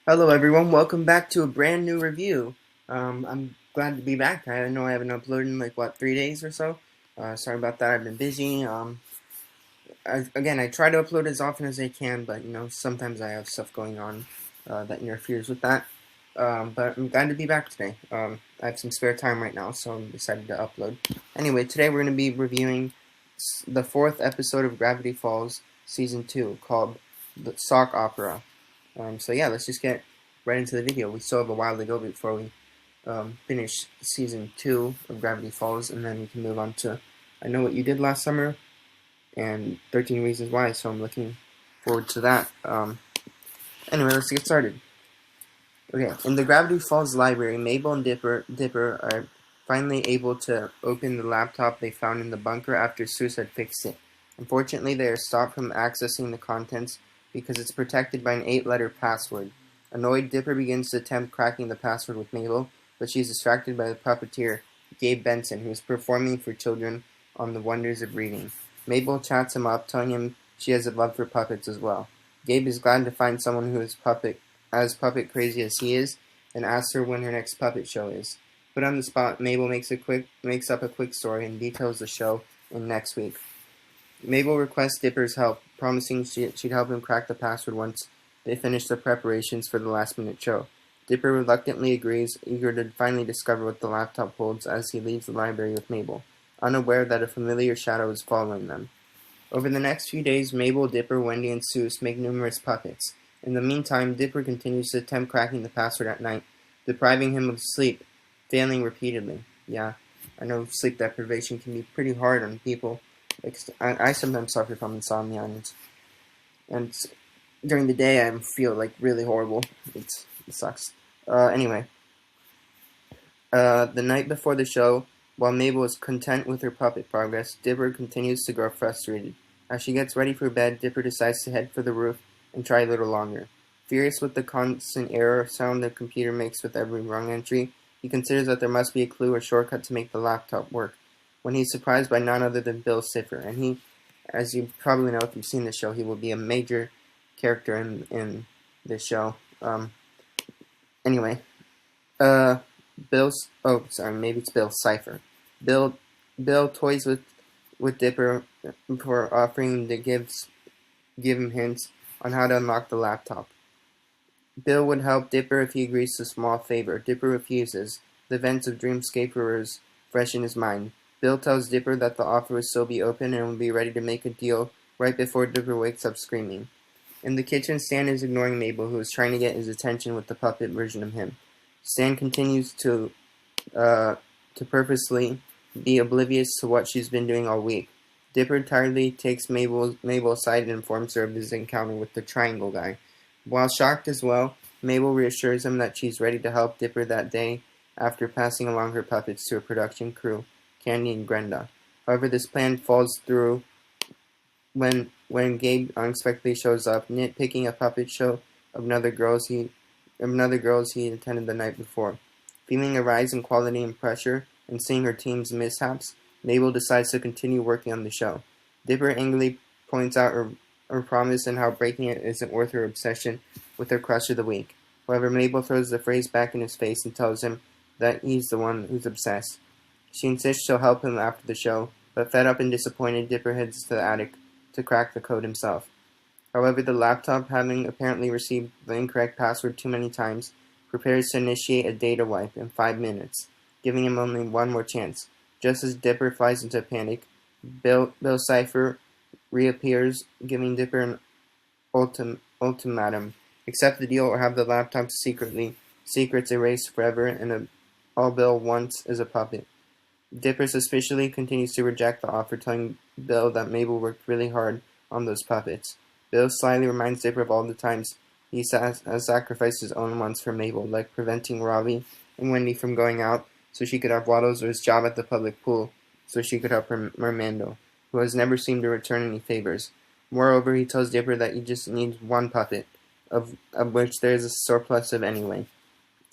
Hello everyone, welcome back to a brand new review. I'm glad to be back. I know I haven't uploaded in 3 days or so. Sorry about that, I've been busy. I try to upload as often as I can, but sometimes I have stuff going on that interferes with that. But I'm glad to be back today. I have some spare time right now, so I decided to upload. Anyway, today we're going to be reviewing the fourth episode of Gravity Falls Season 2 called The Sock Opera. So yeah, let's just get right into the video. We still have a while to go before we finish season 2 of Gravity Falls, and then we can move on to I Know What You Did Last Summer and 13 Reasons Why. So I'm looking forward to that. Anyway, let's get started. Okay, in the Gravity Falls library, Mabel and Dipper are finally able to open the laptop they found in the bunker after Seuss had fixed it. Unfortunately, they are stopped from accessing the contents because it's protected by an 8-letter password. Annoyed, Dipper begins to attempt cracking the password with Mabel, but she's distracted by the puppeteer, Gabe Benson, who is performing for children on the wonders of reading. Mabel chats him up, telling him she has a love for puppets as well. Gabe is glad to find someone who is as puppet crazy as he is, and asks her when her next puppet show is. Put on the spot, Mabel makes up a quick story and details the show in next week. Mabel requests Dipper's help, promising she'd help him crack the password once they finish the preparations for the last-minute show. Dipper reluctantly agrees, eager to finally discover what the laptop holds as he leaves the library with Mabel, unaware that a familiar shadow is following them. Over the next few days, Mabel, Dipper, Wendy, and Seuss make numerous puppets. In the meantime, Dipper continues to attempt cracking the password at night, depriving him of sleep, failing repeatedly. Yeah, I know sleep deprivation can be pretty hard on people. I sometimes suffer from insomnia, and during the day I feel really horrible. It sucks. Anyway, the night before the show, while Mabel is content with her puppet progress, Dipper continues to grow frustrated. As she gets ready for bed, Dipper decides to head for the roof and try a little longer. Furious with the constant error sound the computer makes with every wrong entry, he considers that there must be a clue or shortcut to make the laptop work, when he's surprised by none other than Bill Cipher. And he, as you probably know if you've seen the show, he will be a major character in this show. Anyway, maybe it's Bill Cipher. Bill Bill toys with Dipper for offering to give him hints on how to unlock the laptop. Bill would help Dipper if he agrees to a small favor. Dipper refuses. The events of Dreamscaperers fresh in his mind. Bill tells Dipper that the offer will still be open and will be ready to make a deal right before Dipper wakes up screaming. In the kitchen, Stan is ignoring Mabel, who is trying to get his attention with the puppet version of him. Stan continues to purposely be oblivious to what she's been doing all week. Dipper tiredly takes Mabel aside and informs her of his encounter with the Triangle Guy. While shocked as well, Mabel reassures him that she's ready to help Dipper that day after passing along her puppets to her production crew, Candy and Grenda. However, this plan falls through when Gabe unexpectedly shows up, nitpicking a puppet show of another girls he attended the night before. Feeling a rise in quality and pressure, and seeing her team's mishaps, Mabel decides to continue working on the show. Dipper angrily points out her promise and how breaking it isn't worth her obsession with her crush of the week. However, Mabel throws the phrase back in his face and tells him that he's the one who's obsessed. She insists she'll help him after the show, but fed up and disappointed, Dipper heads to the attic to crack the code himself. However, the laptop, having apparently received the incorrect password too many times, prepares to initiate a data wipe in 5 minutes, giving him only one more chance. Just as Dipper flies into a panic, Bill Cipher reappears, giving Dipper an ultimatum: accept the deal or have the laptop's secrets erased forever, and all Bill wants is a puppet. Dipper suspiciously continues to reject the offer, telling Bill that Mabel worked really hard on those puppets. Bill slyly reminds Dipper of all the times he has sacrificed his own wants for Mabel, like preventing Robbie and Wendy from going out so she could have Waddles, or his job at the public pool so she could help Mermando, who has never seemed to return any favors. Moreover, he tells Dipper that he just needs one puppet, of which there is a surplus of anyway.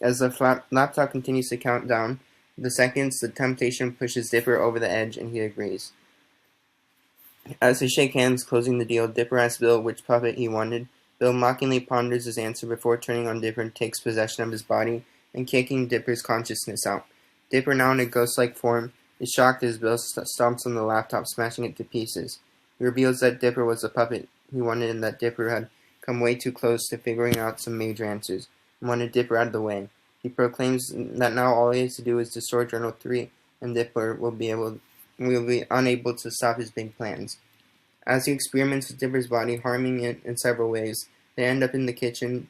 As the laptop continues to count down the seconds, the temptation pushes Dipper over the edge, and he agrees. As they shake hands, closing the deal, Dipper asks Bill which puppet he wanted, Bill mockingly ponders his answer before turning on Dipper and takes possession of his body and kicking Dipper's consciousness out. Dipper, now in a ghost-like form, is shocked as Bill stomps on the laptop, smashing it to pieces. He reveals that Dipper was the puppet he wanted and that Dipper had come way too close to figuring out some major answers and wanted Dipper out of the way. He proclaims that now all he has to do is destroy Journal 3 and Dipper will be unable to stop his big plans. As he experiments with Dipper's body, harming it in several ways, they end up in the kitchen.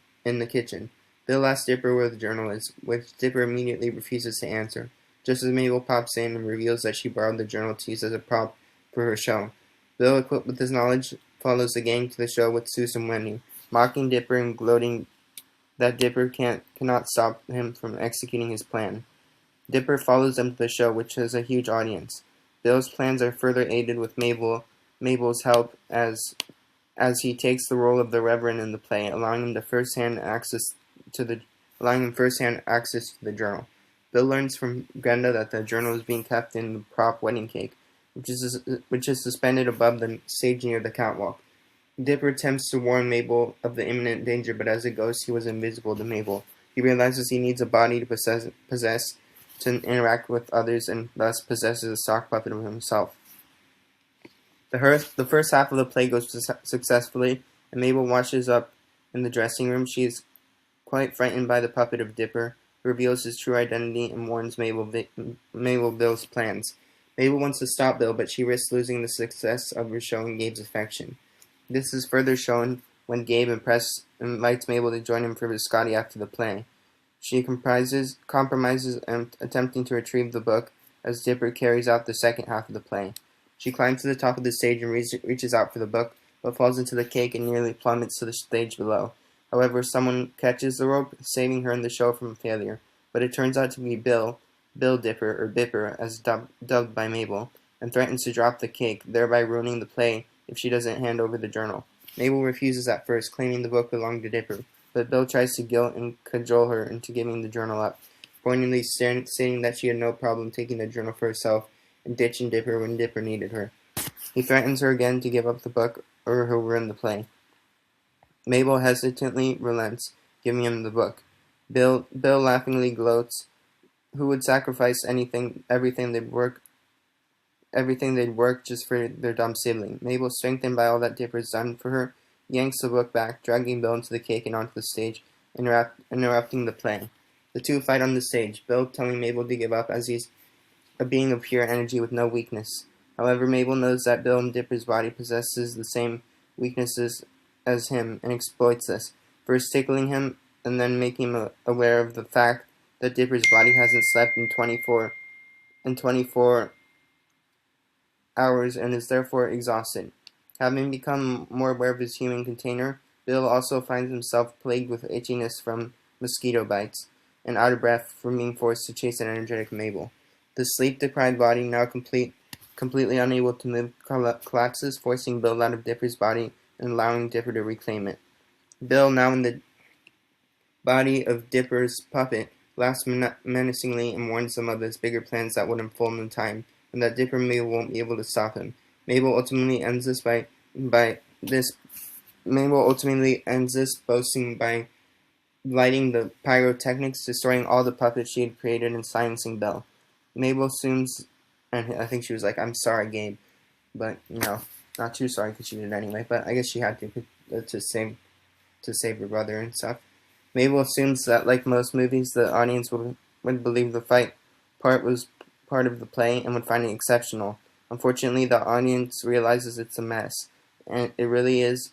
Bill asks Dipper where the journal is, which Dipper immediately refuses to answer, just as Mabel pops in and reveals that she borrowed the journal to use as a prop for her show. Bill, equipped with his knowledge, follows the gang to the show with Seuss and Wendy, mocking Dipper and gloating that Dipper cannot stop him from executing his plan. Dipper follows them to the show, which has a huge audience. Bill's plans are further aided with Mabel's help as he takes the role of the Reverend in the play, allowing him firsthand access to the journal. Bill learns from Grenda that the journal is being kept in the prop wedding cake, which is suspended above the stage near the catwalk. Dipper attempts to warn Mabel of the imminent danger, but as a ghost, he was invisible to Mabel. He realizes he needs a body to possess to interact with others, and thus possesses a sock puppet of himself. The first half of the play goes successfully, and Mabel washes up in the dressing room. She is quite frightened by the puppet of Dipper, who reveals his true identity and warns Mabel Bill's plans. Mabel wants to stop Bill, but she risks losing the success of her show and Gabe's affection. This is further shown when Gabe invites Mabel to join him for biscotti after the play. She compromises and attempting to retrieve the book as Dipper carries out the second half of the play. She climbs to the top of the stage and reaches out for the book, but falls into the cake and nearly plummets to the stage below. However, someone catches the rope, saving her and the show from failure. But it turns out to be Bill Dipper, or Bipper, as dubbed by Mabel, and threatens to drop the cake, thereby ruining the play if she doesn't hand over the journal. Mabel refuses at first, claiming the book belonged to Dipper, but Bill tries to guilt and cajole her into giving the journal up, pointedly stating that she had no problem taking the journal for herself and ditching Dipper when Dipper needed her. He threatens her again to give up the book or he'll ruin the play. Mabel hesitantly relents, giving him the book. Bill laughingly gloats. Who would sacrifice everything they'd work just for their dumb sibling? Mabel, strengthened by all that Dipper's done for her, yanks the book back, dragging Bill into the cake and onto the stage, interrupting the play. The two fight on the stage, Bill telling Mabel to give up as he's a being of pure energy with no weakness. However, Mabel knows that Bill and Dipper's body possesses the same weaknesses as him and exploits this, first tickling him and then making him aware of the fact that Dipper's body hasn't slept in 24 hours and is therefore exhausted. Having become more aware of his human container, Bill also finds himself plagued with itchiness from mosquito bites and out of breath from being forced to chase an energetic Mabel. The sleep-deprived body, now completely unable to move, collapses, forcing Bill out of Dipper's body and allowing Dipper to reclaim it. Bill, now in the body of Dipper's puppet, laughs menacingly and warns them of his bigger plans that would unfold in time, and that Dipper and Mabel won't be able to stop him. Mabel ultimately ends this boasting by lighting the pyrotechnics, destroying all the puppets she had created and silencing Bill. Mabel assumes, and I think she was like, "I'm sorry, Gabe," but not too sorry because she did it anyway. But I guess she had to save her brother and stuff. Mabel assumes that, like most movies, the audience would believe the fight part was part of the play and would find it exceptional. Unfortunately, the audience realizes it's a mess, and it really is.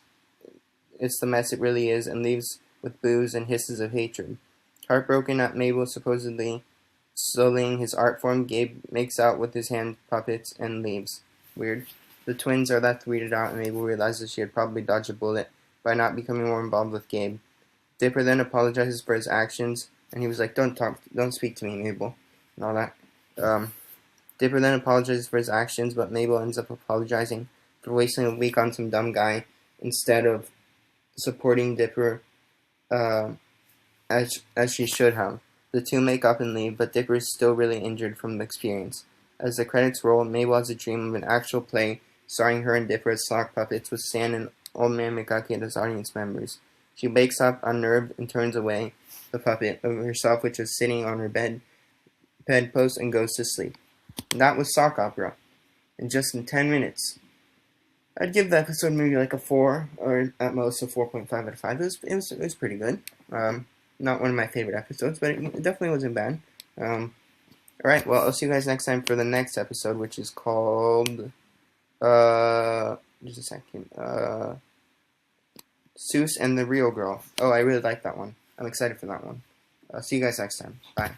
It's the mess it really is, and leaves with boos and hisses of hatred. Heartbroken at Mabel supposedly sullying his art form, Gabe makes out with his hand puppets and leaves. Weird. The twins are left weirded out, and Mabel realizes she had probably dodged a bullet by not becoming more involved with Gabe. Dipper then apologizes for his actions, and he was like, don't speak to me, Mabel," and all that. Dipper then apologizes for his actions, but Mabel ends up apologizing for wasting a week on some dumb guy instead of supporting Dipper as she should have. The two make up and leave, but Dipper is still really injured from the experience. As the credits roll, Mabel has a dream of an actual play starring her and Dipper as sock puppets with Stan and Old Man McGucket as audience members. She wakes up unnerved and turns away the puppet of herself, which is sitting on her bedpost, and goes to sleep. And that was Sock Opera, and just in 10 minutes. I'd give the episode maybe like a 4, or at most a 4.5 out of 5. It was pretty good. Not one of my favorite episodes, but it definitely wasn't bad. Alright, well, I'll see you guys next time for the next episode, which is called, just a second, Seuss and the Real Girl. Oh, I really like that one. I'm excited for that one. See you guys next time. Bye.